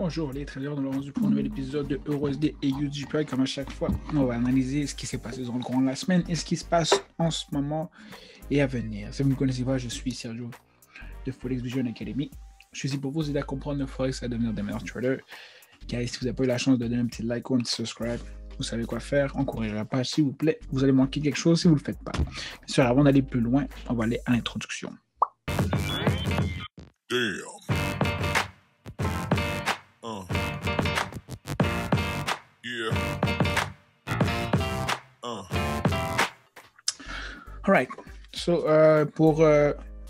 Bonjour les traders, on est rendu pour un nouvel épisode de EURUSD et USDPY. Comme à chaque fois, on va analyser ce qui s'est passé dans le courant de la semaine et ce qui se passe en ce moment et à venir. Si vous ne me connaissez pas, je suis Sergio de Forex Vision Academy. Je suis ici pour vous aider à comprendre le Forex et à devenir des meilleurs traders. Guys, si vous n'avez pas eu la chance de donner un petit like ou un petit subscribe, vous savez quoi faire. Encouragez la page s'il vous plaît. Vous allez manquer quelque chose si vous ne le faites pas. Bien sûr, avant d'aller plus loin, on va aller à l'introduction. Damn. Yeah. Alright. So, pour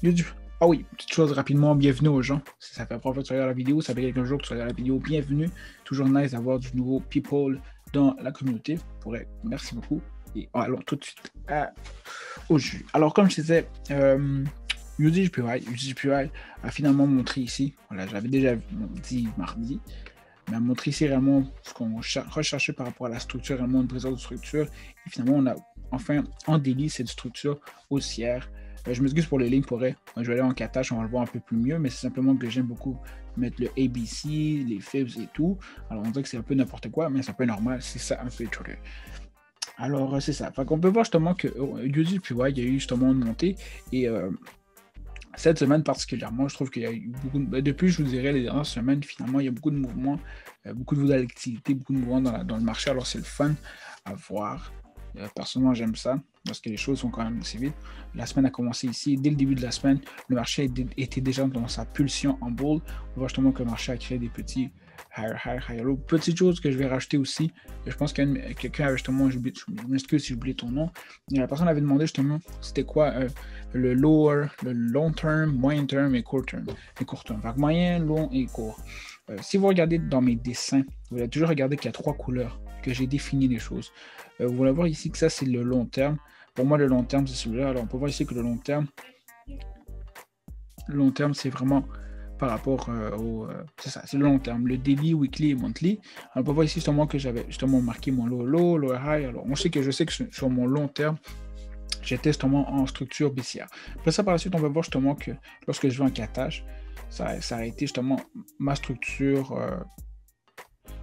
YouTube. Ah oui, petite chose rapidement, bienvenue aux gens. Si ça fait la première fois que tu regardes la vidéo, ça fait quelques jours que tu regardes la vidéo, bienvenue. Toujours nice d'avoir du nouveau people dans la communauté. Merci beaucoup. Et allons tout de suite au jus. Alors, comme je disais, USDPY a finalement montré ici, voilà, j'avais déjà dit mardi, mais a montré ici réellement ce qu'on recherchait par rapport à la structure, réellement une présence de structure. Et finalement, on a enfin en délit cette structure haussière. Je m'excuse pour les lignes pourraient. Je vais aller en catage, on va le voir un peu plus mieux, mais c'est simplement que j'aime beaucoup mettre le ABC, les fibs et tout. Alors, on dirait que c'est un peu n'importe quoi, mais c'est un peu normal, c'est ça un peu trader. Alors, c'est ça. Fait qu'on peut voir justement que USDPY, il y a eu justement une montée et cette semaine particulièrement, je trouve qu'il y a eu beaucoup de... Depuis, je vous dirais, les dernières semaines, finalement, il y a beaucoup de mouvements, beaucoup de volatilité, beaucoup de mouvements dans le marché. Alors, c'est le fun à voir. Personnellement, j'aime ça parce que les choses sont quand même assez vite. La semaine a commencé ici. Dès le début de la semaine, le marché était déjà dans sa pulsion en bull. On voit justement que le marché a créé des petits higher low. Petite chose que je vais rajouter aussi. Je pense que quelqu'un avait justement, je m'excuse si j'oublie ton nom. La personne avait demandé justement c'était quoi le lower, le long term, moyen terme et court term. Donc moyen, long et court. Si vous regardez dans mes dessins, vous allez toujours regarder qu'il y a trois couleurs que j'ai défini les choses. Vous allez voir ici que ça c'est le long terme. Pour moi le long terme c'est celui-là. Alors on peut voir ici que le long terme c'est vraiment par rapport c'est ça, c'est le long terme, le daily, weekly et monthly. Alors on peut voir ici justement que j'avais justement marqué mon low, lower high. Alors je sais que sur mon long terme, j'étais justement en structure baissière. Après ça, par la suite, on va voir justement que lorsque je vais en catage, ça a été justement ma structure.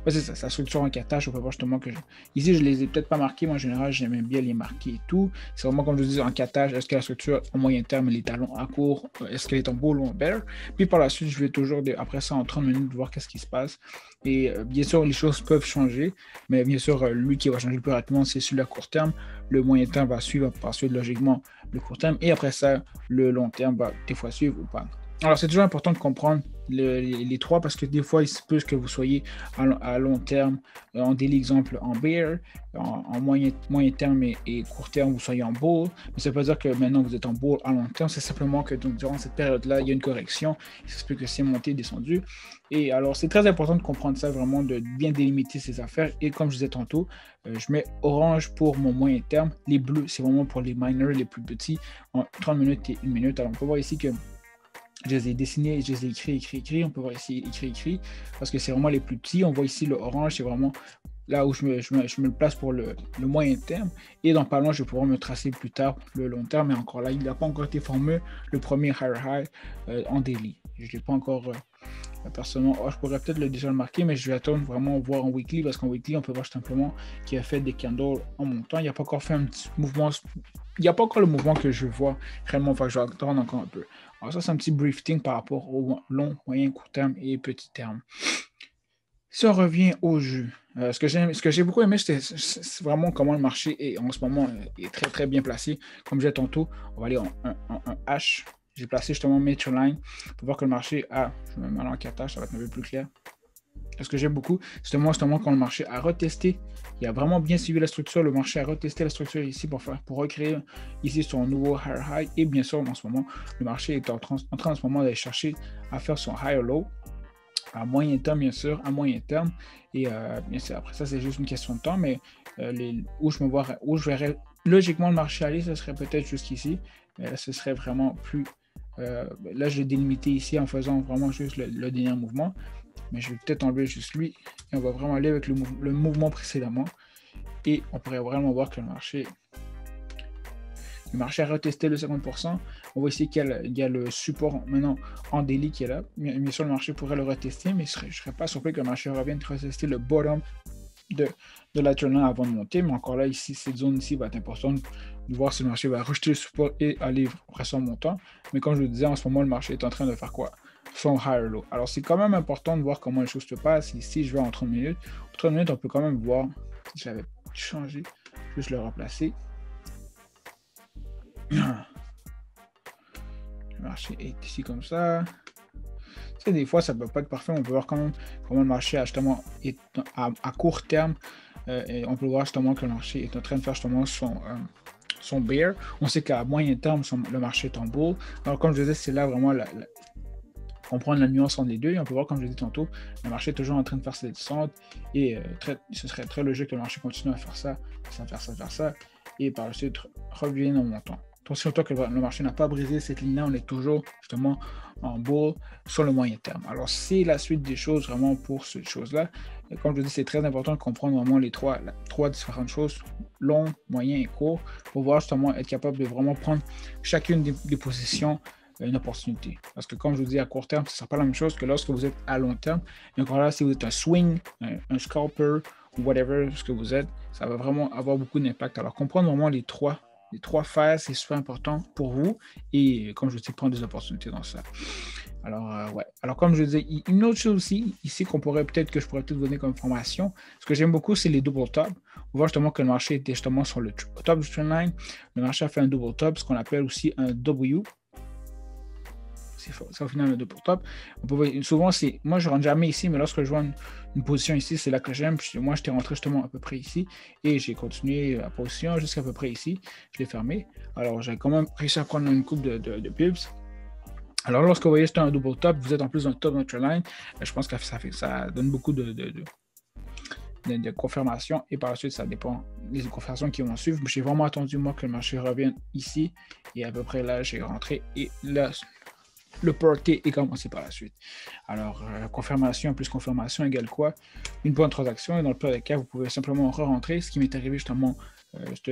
C'est ça, sa structure en catage. On peut voir justement que ici, je les ai peut-être pas marqués. Moi, en général, j'aime bien les marquer et tout. C'est vraiment comme je dis en catage. Est-ce que la structure en moyen terme, les talons à court, est-ce qu'elle est en bull ou en bear? Puis par la suite, je vais toujours, après ça, en 30 minutes, voir qu'est-ce qui se passe. Et bien sûr, les choses peuvent changer. Mais bien sûr, lui qui va changer le plus rapidement, c'est celui à court terme. Le moyen terme va suivre par suite, logiquement, le court terme. Et après ça, le long terme va des fois suivre ou pas. Alors, c'est toujours important de comprendre les trois parce que des fois, il se peut que vous soyez à long terme, en daily exemple en bear, en moyen terme et court terme, vous soyez en bull. Mais ça ne veut pas dire que maintenant vous êtes en bull à long terme, c'est simplement que donc, durant cette période-là, il y a une correction. Il se peut que c'est monté, descendu. Et alors, c'est très important de comprendre ça, vraiment, de bien délimiter ces affaires. Et comme je disais tantôt, je mets orange pour mon moyen terme. Les bleus, c'est vraiment pour les miners, les plus petits, en 30 minutes et 1 minute. Alors, on peut voir ici que je les ai dessinés, je les ai écrits. On peut voir ici écrit, parce que c'est vraiment les plus petits. On voit ici le orange, c'est vraiment là où je me place pour le moyen terme. Et dans pas loin, je vais pouvoir me tracer plus tard le long terme. Mais encore là, il n'a pas encore été formé le premier high en daily. Je ne l'ai pas encore personnellement. Je pourrais peut-être déjà le marquer, mais je vais attendre vraiment voir en weekly, parce qu'en weekly, on peut voir simplement qu'il a fait des candles en montant. Il n'a pas encore fait un petit mouvement. Il n'y a pas encore le mouvement que je vois réellement. Enfin, je vais attendre encore un peu. Alors ça, c'est un petit briefing par rapport au long, moyen, court terme et petit terme. Si on revient au jus, ce que j'ai beaucoup aimé, c'est vraiment comment le marché est en ce moment est très très bien placé. Comme je disais tantôt, on va aller en H. J'ai placé justement Major Line pour voir que le marché a, je vais me mettre en catage, ça va être un peu plus clair. Ce que j'aime beaucoup, c'est justement quand le marché a retesté, il a vraiment bien suivi la structure, le marché a retesté la structure ici pour recréer ici son nouveau higher high. Et bien sûr, en ce moment, le marché est en train en ce moment d'aller chercher à faire son higher low à moyen terme, bien sûr, à moyen terme. Et bien sûr, après ça, c'est juste une question de temps, mais où je verrais logiquement le marché aller, ce serait peut-être jusqu'ici. Mais là, ce serait vraiment plus... là, je l'ai délimité ici en faisant vraiment juste le dernier mouvement. Mais je vais peut-être enlever juste lui et on va vraiment aller avec le mouvement précédemment et on pourrait vraiment voir que le marché a retesté le 50%. On voit ici qu'il y a le support maintenant en daily qui est là. Bien sûr, le marché pourrait le retester, mais je ne serais pas surpris que le marché revienne retester le bottom de la trendline avant de monter. Mais encore là, ici, cette zone ici va être importante de voir si le marché va rejeter le support et aller après son montant. Mais comme je vous disais, en ce moment, le marché est en train de faire quoi? Son higher low. Alors, c'est quand même important de voir comment les choses se passent. Ici, je vais en 30 minutes. En 30 minutes, on peut quand même voir si je l'avais changé. Juste le remplacer. Le marché est ici comme ça. Tu sais, des fois, ça ne peut pas être parfait. On peut voir quand même comment le marché justement est à court terme. Et on peut voir justement que le marché est en train de faire justement son bear. On sait qu'à moyen terme, le marché est en bull. Alors, comme je disais, c'est là vraiment comprendre la nuance entre les deux. Et on peut voir, comme je l'ai dit tantôt, le marché est toujours en train de faire ses descentes. Et ce serait très logique que le marché continue à faire ça, faire ça. Et par la suite, revienne en montant. Donc, si autant que le marché n'a pas brisé cette ligne-là, on est toujours justement en bull sur le moyen terme. Alors, c'est la suite des choses vraiment pour cette chose-là. Et comme je dis, c'est très important de comprendre vraiment les trois différentes choses, long, moyen et court, pour voir justement être capable de vraiment prendre chacune des positions une opportunité. Parce que comme je vous dis, à court terme, ce ne sera pas la même chose que lorsque vous êtes à long terme. Et encore là, si vous êtes un swing, un scalper, ou whatever ce que vous êtes, ça va vraiment avoir beaucoup d'impact. Alors, comprendre vraiment les trois phases, c'est super important pour vous. Et comme je vous dis, prendre des opportunités dans ça. Alors, ouais. Alors, comme je disais, une autre chose aussi, ici, que je pourrais peut-être vous donner comme information, ce que j'aime beaucoup, c'est les double top. On voit justement que le marché était justement sur le top du trendline. Le marché a fait un double top, ce qu'on appelle aussi un W. Ça au final le double top. Souvent, moi je ne rentre jamais ici, mais lorsque je vois une position ici, c'est là que j'aime. Moi, j'étais rentré justement à peu près ici et j'ai continué la position jusqu'à peu près ici. Je l'ai fermé. Alors, j'ai quand même réussi à prendre une coupe de pips. Alors, lorsque vous voyez c'est un double top, vous êtes en plus dans le top de notre line. Je pense que ça donne beaucoup de confirmation et par la suite, ça dépend des confirmations qui vont suivre. J'ai vraiment attendu, moi, que le marché revienne ici et à peu près là, j'ai rentré et là, le party est commencé par la suite. Alors, confirmation plus confirmation égale quoi? Une bonne transaction. Et dans le pire des cas, vous pouvez simplement re-rentrer. Ce qui m'est arrivé justement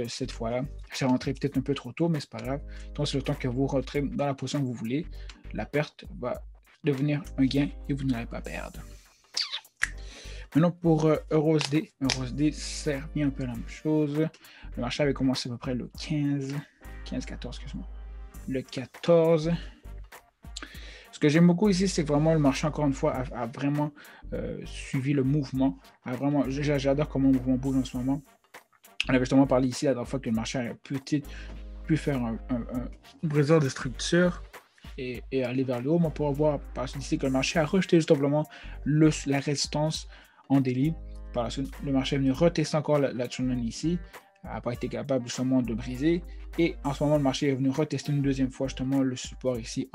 cette fois-là. J'ai rentré peut-être un peu trop tôt, mais c'est pas grave. Donc, c'est le temps que vous rentrez dans la position que vous voulez. La perte va devenir un gain et vous n'allez pas perdre. Maintenant, pour EURUSD. EURUSD sert bien un peu la même chose. Le marché avait commencé à peu près le 14, excuse-moi. Le 14. Ce que j'aime beaucoup ici, c'est que vraiment le marché, encore une fois, a vraiment suivi le mouvement. J'adore comment le mouvement bouge en ce moment. On avait justement parlé ici la dernière fois que le marché a peut-être pu faire un briseur de structure et aller vers le haut. Mais on pourra voir par ici que le marché a rejeté justement la résistance en daily. Par la suite, le marché est venu retester encore la trendline ici. N'a pas été capable justement de briser. Et en ce moment, le marché est venu retester une deuxième fois justement le support ici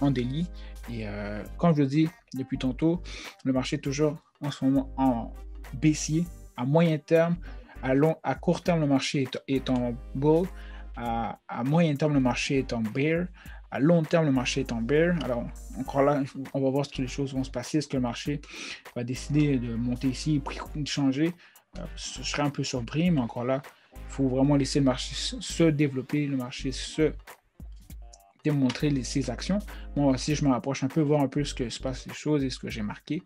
en daily. Et comme je le dis depuis tantôt, le marché est toujours en ce moment en baissier. À moyen terme, à court terme, le marché est en bull. À moyen terme, le marché est en bear. À long terme, le marché est en bear. Alors, encore là, on va voir ce que les choses vont se passer. Est-ce que le marché va décider de monter ici, de changer? Je serais un peu surpris, mais encore là, il faut vraiment laisser le marché se développer, le marché se démontrer ses actions. Moi aussi, je me rapproche un peu, voir un peu ce que se passe les choses et ce que j'ai marqué.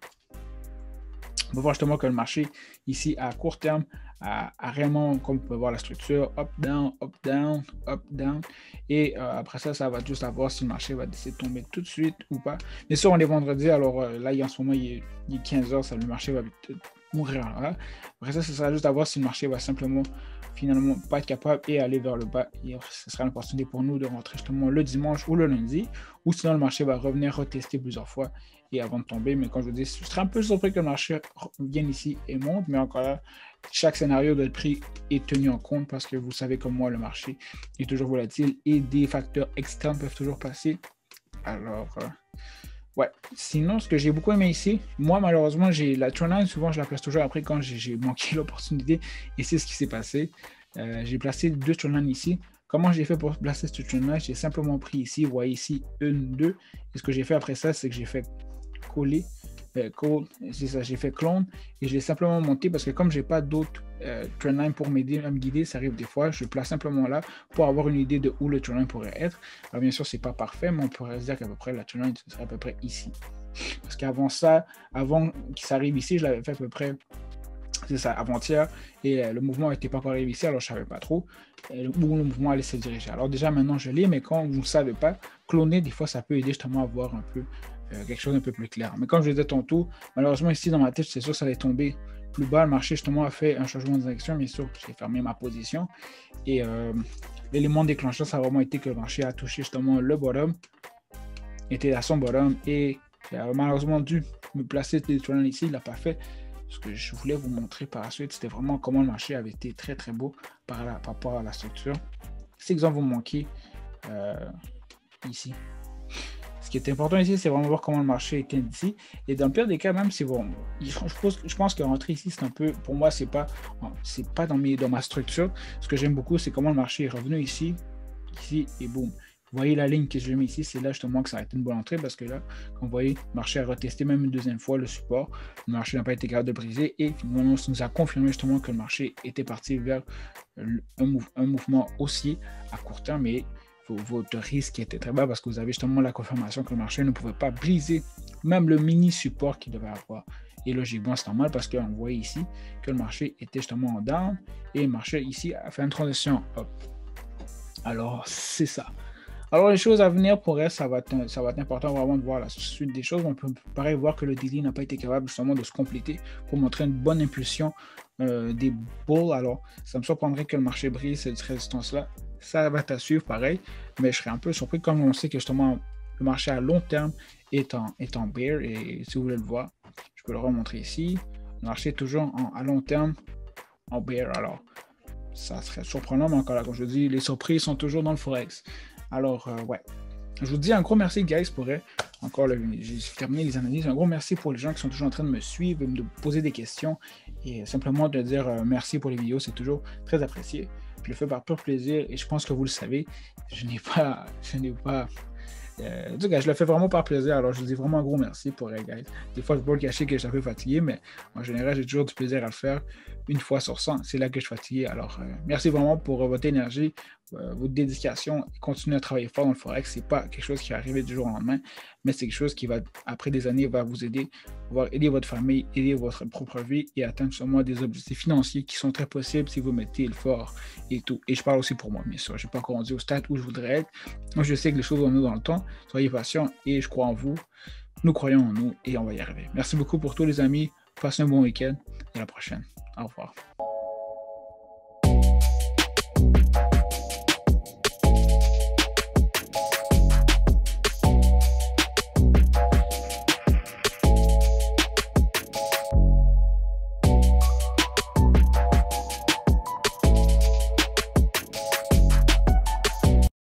On va voir justement que le marché, ici, à court terme, a réellement, comme vous pouvez voir, la structure up, down, up, down, up, down. Et après ça, ça va juste à voir si le marché va décider de tomber tout de suite ou pas. Mais ça, on est vendredi, alors là, en ce moment, il est 15h, le marché va mourir. Là. Après ça sera juste à voir si le marché va simplement, finalement, pas être capable et aller vers le bas. Et ce sera l'opportunité pour nous de rentrer justement le dimanche ou le lundi. Ou sinon, le marché va revenir retester plusieurs fois et avant de tomber. Mais comme je vous dis, je serais un peu surpris que le marché vienne ici et monte. Mais encore là, chaque scénario de prix est tenu en compte parce que vous savez comme moi, le marché est toujours volatile et des facteurs externes peuvent toujours passer. Alors, ouais. Sinon, ce que j'ai beaucoup aimé ici, moi, malheureusement, j'ai la trendline, souvent, je la place toujours après quand j'ai manqué l'opportunité. Et c'est ce qui s'est passé. J'ai placé 2 trendlines ici. Comment j'ai fait pour placer cette trendline? J'ai simplement pris ici, vous voyez ici, 1, 2. Et ce que j'ai fait après ça, c'est que j'ai fait coller Cool, c'est ça, j'ai fait clone et je l'ai simplement monté parce que comme j'ai pas d'autres trendline pour m'aider à me guider, ça arrive des fois, je le place simplement là pour avoir une idée de où le trendline pourrait être. Alors bien sûr, c'est pas parfait, mais on pourrait se dire qu'à peu près la trendline serait à peu près ici. Parce qu'avant ça, avant qu'il s'arrive ici, je l'avais fait à peu près, c'est ça, avant-hier, et le mouvement n'était pas encore arrivé ici, alors je ne savais pas trop où le mouvement allait se diriger. Alors déjà maintenant je l'ai, mais quand vous ne savez pas, cloner, des fois ça peut aider justement à voir un peu quelque chose d'un peu plus clair. Mais comme je le disais tantôt, malheureusement ici dans ma tête, c'est sûr que ça allait tomber plus bas. Le marché justement a fait un changement de direction, bien sûr, j'ai fermé ma position. Et l'élément déclencheur, ça a vraiment été que le marché a touché justement le bottom, était à son bottom, et j'ai malheureusement dû me placer des trends ici, il ne l'a pas fait. Ce que je voulais vous montrer par la suite, c'était vraiment comment le marché avait été très très beau par rapport à la structure. Ces exemples vont manquer ici. Ce qui est important ici, c'est vraiment voir comment le marché était ici. Et dans le pire des cas, même si bon, je pense que rentrer ici, c'est un peu, pour moi, c'est pas dans ma structure. Ce que j'aime beaucoup, c'est comment le marché est revenu ici, et boum. Vous voyez la ligne que j'ai mis ici, c'est là justement que ça a été une bonne entrée parce que là, comme vous voyez, le marché a retesté même une deuxième fois le support. Le marché n'a pas été capable de briser et finalement, ça nous a confirmé justement que le marché était parti vers un mouvement haussier à court terme, mais votre risque était très bas parce que vous avez justement la confirmation que le marché ne pouvait pas briser même le mini support qu'il devait avoir. Et logiquement, c'est normal parce qu'on voit ici que le marché était justement en down et le marché ici a fait une transition up. Alors, c'est ça. Alors, les choses à venir pour elle, ça va être important vraiment de voir la suite des choses. On peut pareil voir que le daily n'a pas été capable justement de se compléter pour montrer une bonne impulsion des bulls. Alors, ça me surprendrait que le marché brise cette résistance-là. Ça va être à suivre pareil, mais je serais un peu surpris comme on sait que justement le marché à long terme est en bear. Et si vous voulez le voir, je peux le remontrer ici. Le marché est toujours à long terme en bear. Alors, ça serait surprenant, mais encore là, comme je dis, les surprises sont toujours dans le Forex. Alors, ouais. Je vous dis un gros merci, guys, pour encore, j'ai terminé les analyses. Un gros merci pour les gens qui sont toujours en train de me suivre, de me poser des questions et simplement de dire merci pour les vidéos. C'est toujours très apprécié. Je le fais par pur plaisir et je pense que vous le savez. Je n'ai pas. En tout cas, je le fais vraiment par plaisir. Alors, je vous dis vraiment un gros merci pour guys. Des fois, je peux le cacher que je suis un peu fatigué, mais en général, j'ai toujours du plaisir à le faire. Une fois sur 100, c'est là que je suis fatigué. Alors, merci vraiment pour votre énergie, votre dédication. Continuez à travailler fort dans le Forex. Ce n'est pas quelque chose qui va arriver du jour au lendemain, mais c'est quelque chose qui va, après des années, va vous aider, pouvoir aider votre famille, aider votre propre vie et atteindre sûrement des objectifs financiers qui sont très possibles si vous mettez le fort et tout. Et je parle aussi pour moi, bien sûr. Je n'ai pas encore rendu au stade où je voudrais être. Moi, je sais que les choses vont nous dans le temps. Soyez patients et je crois en vous. Nous croyons en nous et on va y arriver. Merci beaucoup pour tous les amis. Passez un bon week-end et à la prochaine. Au revoir.